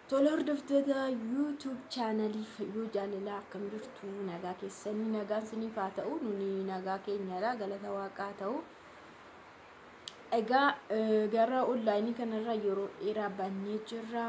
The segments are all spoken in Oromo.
Tolar daftada YouTube channel Fayyuu Jaalalaa akkam jirtu nagaa keessanii nagaan sinii faa ta'u nuni nagaa keenyadha galata waaqaa ta'u egaa gara online kanarra yeroo dheeraa bannee jirra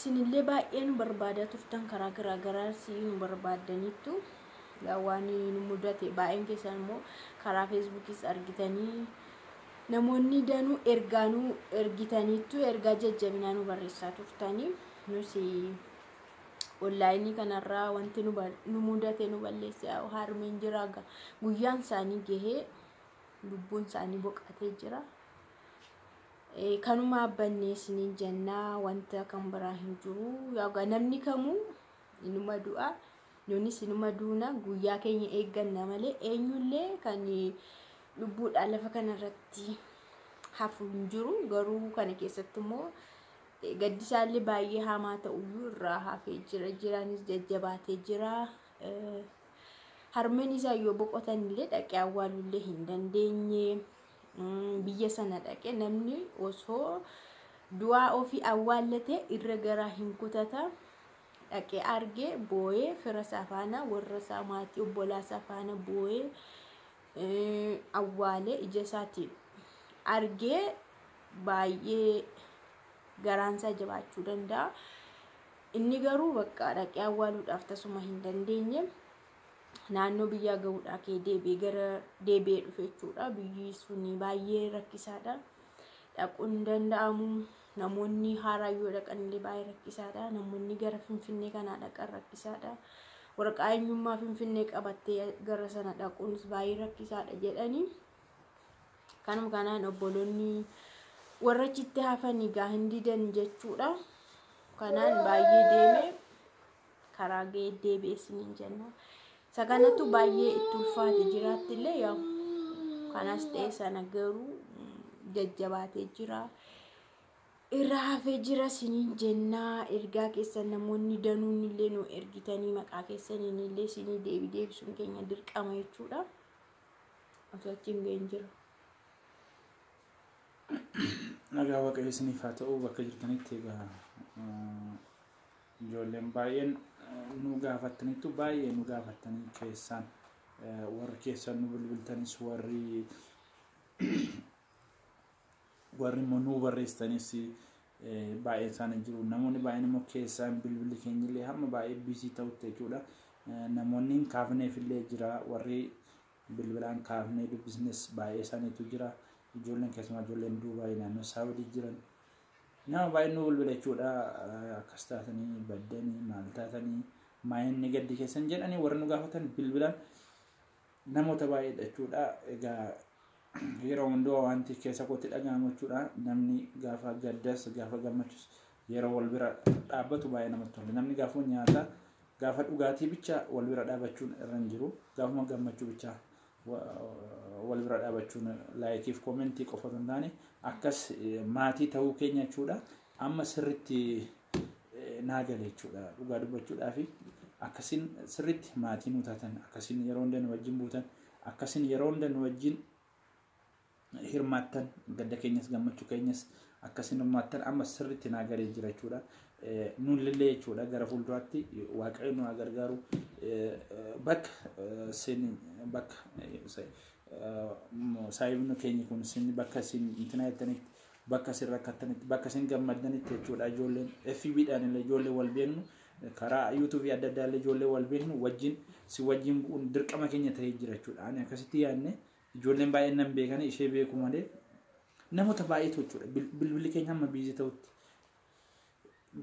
sinillee baay'een barbaada turtan karaa garaa siin barbaadanitu waan nu mudate baay'een keessan immoo karaa Facebookis argitanii namoonni danuu ergaanuu ergitaniitu ergaa jajjabinaa nu barreessaa turtanii nusi online kanarraa wanti nu mudate nu balleesse harmeen jira guyyaan isaanii gahee lubbuun isaanii boqatee jira kanuma abbanneesni jennaa wanta kan biraa hin jiru yaa namni kamuu inuma du'a nunis inuma duuna guyyaa keenya eegganna malee eenyullee kan lubbuudhaan lafa kanarratti hafu hin jiru garuu kana keessatti immoo gaddisaallee baay'ee hamaa ta'uyyuu irraa hafee jiraanis jajjabaatee jira harmeen isaa yoo boqotanillee dhaqee awwaalullee hin dandeenye biyya sana dhaqee namni osoo du'aa ofii awwaallatee irra garaa hin kutata dhaqee argee boo'ee fira safaana warra isaa maatii obbolaa safaana boo'ee awwaale ija isaatiin argee baay'ee garaansaa jabaachuu danda'a inni garuu bakka dhaqee awwaaluudhaaf tasuma hin dandeenye naannoo biyyaa gahuudhaa kee deebi'ee dhufe jechuudha biyyi suni baay'ee rakkisaadha dhaquu hin danda'amu namoonni haaraa yoo dhaqanillee baay'ee rakkisaadha namoonni gara Finfinnee kanaa dhaqan rakkisaadha waraqaa eenyummaa Finfinnee qabattee gara sana dhaquunis baay'ee rakkisaadha jedhanii kanuma kanaan obboloonni warra chitti hafanii gaa hin didan jechuudha kanaan baay'ee deeme karaa ga'ee deebi'eesiniin jenna isa kanatu baay'ee itti ulfaate jiraattillee yaa kanas ta'e sana garuu jajjabaatee jira irra hafee jira siniin jennaa ergaa keessan namoonni danuun illee nu ergitanii maqaa keessaniin illee sinii deebisuun keenya dirqama jechuudha osoo achiin ga'een jira. Nagaa waaqayyo isiniif haa ta'u bakka jirtanitti egaa ijoolleen baay'een nu gaafataniitu baay'ee nu gaafatanii keessaan warri keessan nu bilbiltanis warri immoo nu barreessanis baay'ee isaanii jiru namoonni baay'een immoo keessaan bilbilli keenyillee hamma baay'ee biisii ta'utti jechuudha namoonni hin kaafneef illee jira warri bilbilaan kaafnee dubbisnes baay'ee isaaniitu jira ijoolleen keessumaa ijoolleen Duubaay naannoo Saawudii jiran nama baay'ee nu bilbila jechuudha akkas taatanii baddanii maal taatanii maayinni gaddi keessan jedhanii warri nu gaafatan bilbilaan namoota baay'eedha jechuudha egaa yeroo hundoo wanti keessa kootti dhaga'amu jechuudha namni gaafa gaddas gaafa gammachuus yeroo wal bira dhaabbatu baay'ee namatti tola namni gaafa nyaata gaafa dhugaatii bicha wal bira dhaabachuun irra hin jiru gaafuma gammachuu bicha wal bira dhaabachuun laayikiif koomentii qofa osoo hin taane akkas maatii ta'uu keenya jechuudha amma sirriitti naagale jechuudha dhugaa dubbachuudhaaf akkasiin sirriitti maatii nu taatan akkasiin yeroo hunda nu wajjin buutan akkasiin yeroo hunda nu wajjin hirmaattan gadda keenyas gammachuu keenyas akkasiin hirmaattan amma sirriitti naagalee jira jechuudha nulillee jechuudha gara fuulduraatti waaqayyo nu gargaaru bakka sin bakka saayibnu keenya kun sin bakka sin intina jettanitti bakka sin rakkatanitti bakka sin gammadanitti jechuudha ijoolleen FB'dhaan illee ijoollee wal beeknu karaa YouTube adda addaa illee ijoollee wal beeknu wajjin si wajjin bu'uun dirqama keenya ta'ee jira jechuudha ani akkasitti yaadne ijoolleen baay'een nan beekan ishee beeku malee namoota baay'eetu jechuudha bilbilli keenya amma biizii ta'utti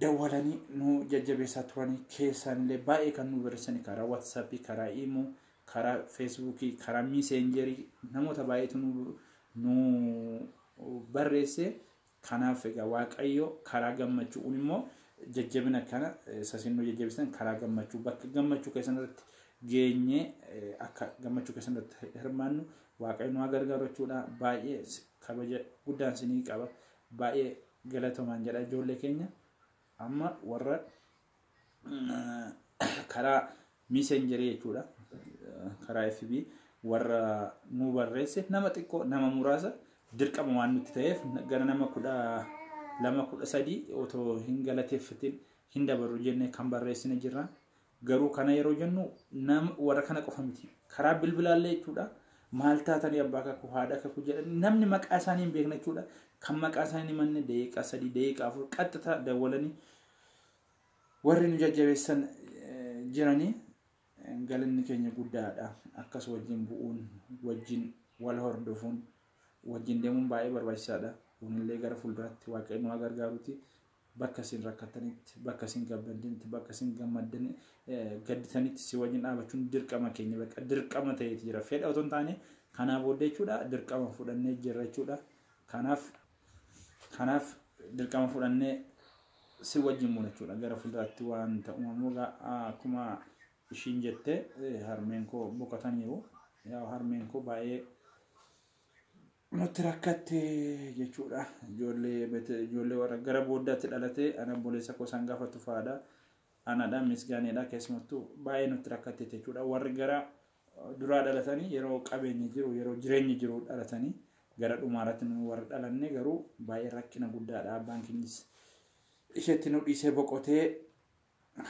dawwalanii nu jajjabeessaa turanii keessaan illee baay'ee kan nu barreessanii karaa WhatsApp karaa Imo karaa Facebook karaa Messenger namoota baay'eetu nu barreesse kanaaf egaa waaqayyo karaa gammachuu immoo jajjabina kana sasin nu jajjabeessan karaa gammachuu bakka gammachuu keessan irratti geenye akka gammachuu keessan irratti hirmaannu waaqayyo nu gargaaru jechuudha baay'ee kabaja guddaan sinii qaba baay'ee galatomaan jedha ijoollee keenya amma warra karaa Messenger jechuudha karaa FB warra nu barreesse nama xiqqoo nama muraasa dirqama waan nutti ta'eef gara nama lama kudha sadii otoo hin galateeffatin hin dabaru jennee kan barreessine jirra. Garuu kana yeroo jennu nama warra kana qofa miti. Karaa bilbilaallee jechuudha. Maal taatanii abbaa kakuu haadha kakuu jedhan namni maqaa isaanii hin beekne jechuudha. Kan maqaa isaanii manne daqiiqaa 3 daqiiqaa 4 qaxxata dawwalanii warri nu jajjabeessan jiranii galanni keenya guddaadha. Akkas wajjin bu'uun wajjin wal hordofuun wajjin deemuun baay'ee barbaachisaadha. Kunillee gara fuulduraatti waaqayyoon nu gargaaruuti. Bakka isin rakkatanitti, bakka isin gabbadanitti, bakka isin gammadan gadditanitti si wajjin dhaabachuun dirqama keenya bakka dirqama ta'eeti jira. Fedha otoo hin taane kanaa booddee jechuudha dirqama fudhannee jirra jechuudha. Kanaaf dirqama fudhannee si wajjin mula jechuudha. Gara fuulduraatti waan ta'umamoo akkuma ishiin jette harmeen koo boqotaniiru. Yaa harmeen koo baay'ee nuti rakkatte jechuudha. Ijoollee warra gara booddaatti dhalate ana boleessa koo isaan gaafatu faadha. Anaadhaan misgaaneedha keessumattuu baay'ee nuti rakkatte jechuudha. Warri gara duraa dhalatanii yeroo qabeenyi jiru yeroo jireenyi jiru dhalatanii gara dhumaarratti nu warra dhalanne garuu baay'ee rakkina guddaadha. Abbaan keenyis isheetti nu dhiisee boqotee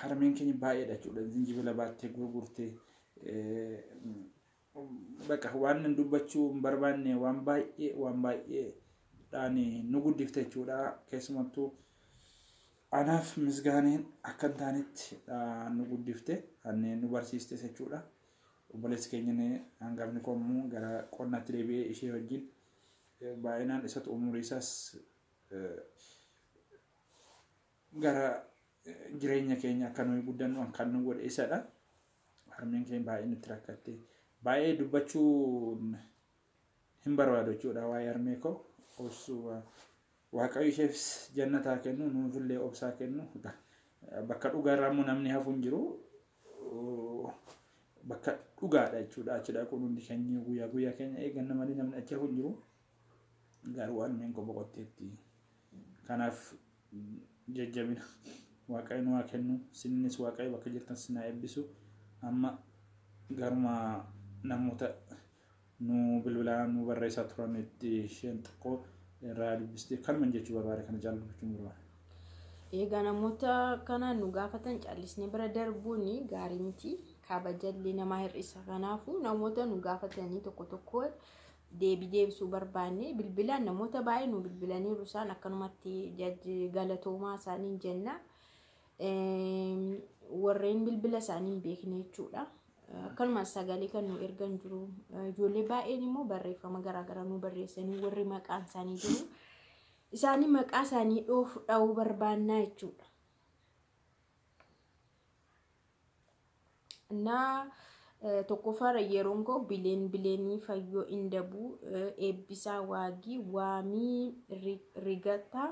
harmeen keenya baay'eedha jechuudha. Zinjibila baattee gurgurtee bakka waan hin dubbachuu hin barbaanne waan baay'ee dhaani nu guddifte jechuudha. Keessumattuu anaaf misgaaneen akka hin taanetti nu guddifte anneen nu barsiiste jechuudha. Obboleessi keenya hangafni koommoo gara qonnaatti deebi'ee ishee wajjin baay'inaan isatu umurii isaas gara jireenya keenya akka nuyi guddannu kan nu godhe isadha. Harmeen keenya baay'ee nutti rakkatte. Baay'ee dubbachuun hin barbaadu jechuudha waa'ee harmee koo. Waaqayyo isheefis jannataa kennu nuufillee obsaa kennu. Bakka dhugaarraa immoo namni hafu hin jiru. Bakka dhugaadha jechuudha. Achi dhaquun hundi keenya guyyaa keenya eegganna malee namni achi hafu hin jiru. Garuu harmeen koo boqotteetti. Kanaaf jajjabina waaqayyo nu haa kennu. Isinis waaqayyo bakka jirtan sinaa eebbisu. Amma garuma namoota nu bilbilaan nu barreessaa turan itti isheen xiqqoo irraa dubbistee kanuma jechuu barbaade kana jaallatachuu barbaade. Egaa namoota kana nu gaafatan callisnee bira darbuun gaarii miti. Kabajallee nama hir'isa. Kanaafuu namoota nu gaafatanii tokko deebisuu barbaanne bilbilaan namoota baay'ee nu bilbilaniiru isaan akkanumatti galatoomaa isaanii jenna. Warreen bilbila isaanii hin beekne jechuudha. Akkanuma sagalee kan nu ergan jiru. Ijoollee baay'een immoo barreeffama garaagaraa nu barreessanii warri maqaan isaanii jiru. Isaanii maqaa isaanii dha'uu barbaannaa jechuudha. Tokkoffaa yeroon koo bileenii fayyoo indabuu eebbisaa waagii waamii rigataa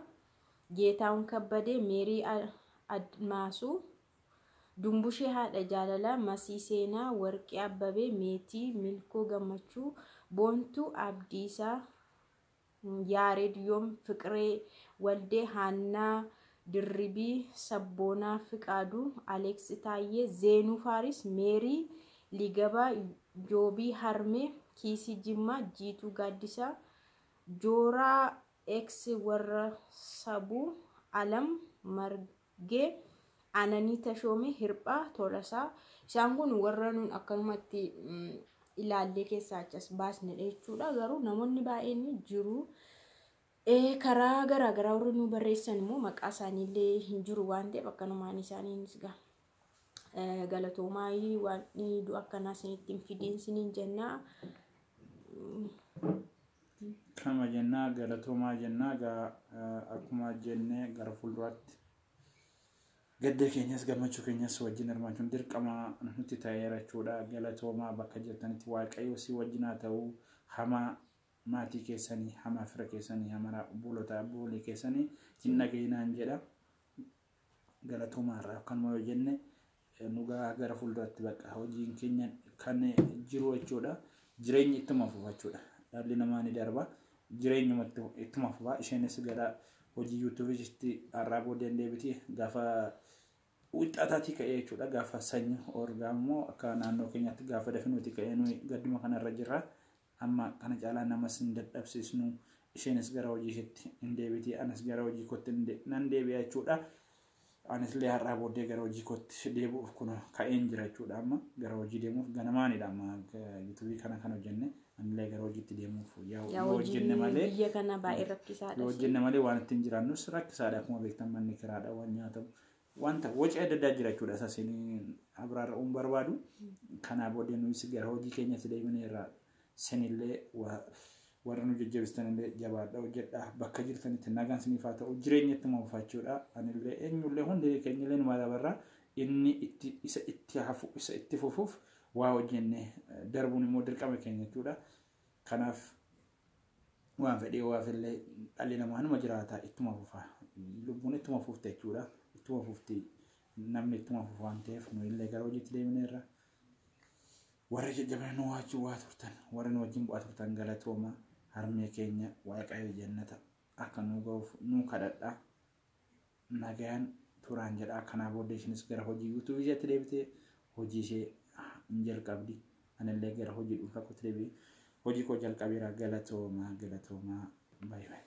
geetaawwan kabbadee meerii admaasuu dumbushee haadha jaalala masii seenaa warqee abbabee meetii milkoo gammachuu boontuu abdiisaa yaareed yoom fiqiree waldee haannaa dirribii sabboonaa fiqaaduu aleeks taayyee zeenuu faaris meerii ligabaa joobii harmee kiisii jimmaa jiituu gaaddisaa jooraa eeks warra sabuu alam margee ananii tashoomee hirphaa tolasaa isaan kun warra nuun akkanumatti ilaallee keessaa achas baasne jechuudha. Garuu namoonni baay'een jiru. Karaa garaagaraa warri nu barreessan immoo maqaa isaaniillee hin jiru waan ta'eef akkanumaan isaaniinis galatoomaa waan du'a akkanaa isinitti hin fidiin isiniin jennaa. Kama jennaa galatoomaa jennaa akkuma jennee gara fuulduraatti gadda keenyas gammachuu keenyas wajjin hirmaachuun dirqama nuti ta'eera jechuudha. Galatoomaa bakka jirtanitti waaqayyo si wajjin haa ta'u. Hamaa maatii keessanii, hamaa fira keessanii, hamaa buulota buulii keessanii hin dhageenyaan jedha. Galatoomaa irraa akkanuma yoo jenne nugaa gara fuulduraatti bakka hojiin keenya kan jiru jechuudha. Jireenyi ittuma fufa jechuudha. Dhalli namaa ni darba. Jireenyuma ittuma fufa. Isheenis gara hojii yuutuubiitti har'aa booddeen deebiti gaafa wixxaataatti ka'ee jechuudha. Gaafa sanyii orgaa immoo akka naannoo keenyatti gaafa dafinuuti ka'ee nuyi gadduma kanarra jirra. Amma kana caalaa namas hin dadhabsiisnu isheenis gara hojii isheetti hin deebiti anas gara hojii kootti nan deebi'a jechuudha. Anis illee har'aa booddee gara hojii kootti deebi'uuf kun ka'een jira jechuudha. Amma gara hojii deemuuf ganamaanidha amma yuutuubii kana hojjenne anillee gara hojiitti deemuuf yaa hojii malee biyya kana baay'ee rakkisaadha. Hojjenne malee waan ittiin jiraannus rakkisaadha akkuma beektan manni kiraadha waan nyaatamu wanta waci adda addaa jira jechuudha. Sasiin abraara'uun barbaadu kanaa booddee nuyi gara hojii keenyatti deebineerra sinillee warra nu jajjabeessitanillee jabaadha hojjedha bakka jirtanitti nagaan siniif haa ta'u jireenyatti moofachuudha. Anillee eenyullee hundi keenyallee nu madabarraa inni isa itti fufuuf waa hojjenne darbuun immoo dirqama keenya jechuudha. Kanaaf waan fedhii waafillee dhalli namaa numa jiraata ittuma fufa lubbuun ittuma fufte jechuudha. Ittuma fufti namni ittuma fufu waan ta'eef nu illee gara hojiitti deebineerra. Warra jajjabanii nu waachuu waa turtan warra nu wajjin bu'aa turtan galatooma harmee keenya waaqayyo jannata akka nu ga'uuf nu kadhadha. Nagaan turaan jedha. Kanaa booddee ishinis gara hojii yuutuubii isheetti deebitee hojii ishee hin jalqabdi. Anillee gara hojii dhuunfaa kootti deebi'ee hojii koo jalqabeera. Galatooma baay'ee.